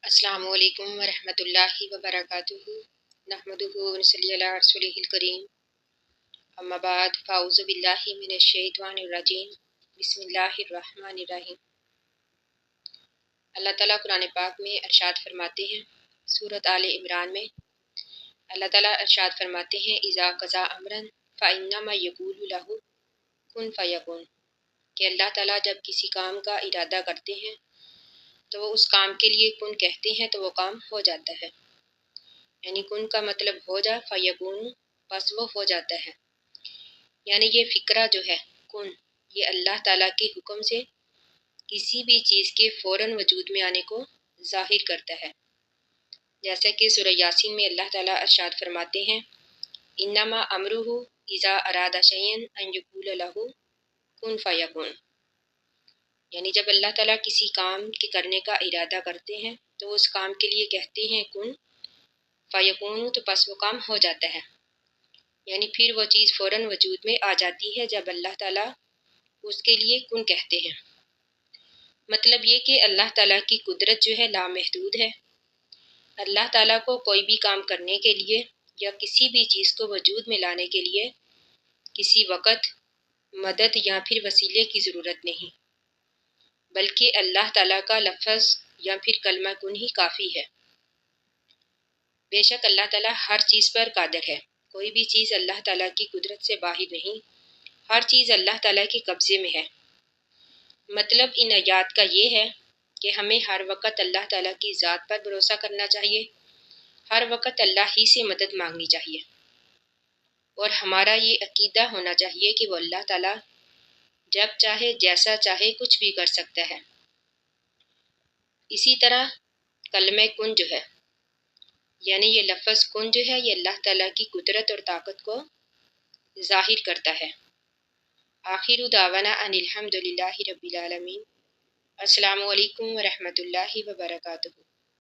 السلام علیکم ورحمۃ اللہ وبرکاتہ نحمدہ ونصلی علی رسولہ الکریم اما بعد فاعوذ باللہ من الشیطان الرجیم بسم اللہ الرحمن الرحیم۔ اللہ تعالیٰ قرآن پاک میں ارشاد فرماتے ہیں، سورۃ آل عمران میں اللہ تعالیٰ ارشاد فرماتے ہیں اذا قضا امرا فانما یقول لہ کن فیکون، کہ اللہ تعالیٰ جب کسی کام کا ارادہ کرتے ہیں تو وہ اس کام کے لیے کن کہتے ہیں تو وہ کام ہو جاتا ہے۔ یعنی کن کا مطلب ہو جا، فیکون پس وہ ہو جاتا ہے۔ یعنی یہ فکرہ جو ہے کن، یہ اللہ تعالیٰ کے حکم سے کسی بھی چیز کے فوراً وجود میں آنے کو ظاہر کرتا ہے۔ جیسا کہ سورہ یاسین میں اللہ تعالیٰ ارشاد فرماتے ہیں انما امرہ اذا اراد شیئا ان یقول لہ کن فیکون، یعنی جب اللہ تعالیٰ کسی کام کے کرنے کا ارادہ کرتے ہیں تو اس کام کے لیے کہتے ہیں کن فیکون، تو پس وہ کام ہو جاتا ہے۔ یعنی پھر وہ چیز فوراً وجود میں آ جاتی ہے جب اللہ تعالیٰ اس کے لیے کن کہتے ہیں۔ مطلب یہ کہ اللہ تعالیٰ کی قدرت جو ہے لامحدود ہے۔ اللہ تعالیٰ کو کوئی بھی کام کرنے کے لیے یا کسی بھی چیز کو وجود میں لانے کے لیے کسی وقت، مدد یا پھر وسیلے کی ضرورت نہیں، بلکہ اللہ تعالیٰ کا لفظ یا پھر کلمہ کن ہی کافی ہے۔ بے شک اللہ تعالیٰ ہر چیز پر قادر ہے، کوئی بھی چیز اللہ تعالیٰ کی قدرت سے باہر نہیں، ہر چیز اللہ تعالیٰ کے قبضے میں ہے۔ مطلب ان آیات کا یہ ہے کہ ہمیں ہر وقت اللہ تعالیٰ کی ذات پر بھروسہ کرنا چاہیے، ہر وقت اللہ ہی سے مدد مانگنی چاہیے، اور ہمارا یہ عقیدہ ہونا چاہیے کہ وہ اللہ تعالیٰ جب چاہے جیسا چاہے کچھ بھی کر سکتا ہے۔ اسی طرح کلمہ کن جو ہے، یعنی یہ لفظ کن جو ہے، یہ اللہ تعالیٰ کی قدرت اور طاقت کو ظاہر کرتا ہے۔ آخر دعوانا ان الحمد للہ رب العالمین۔ السلام علیکم ورحمۃ اللہ وبرکاتہ۔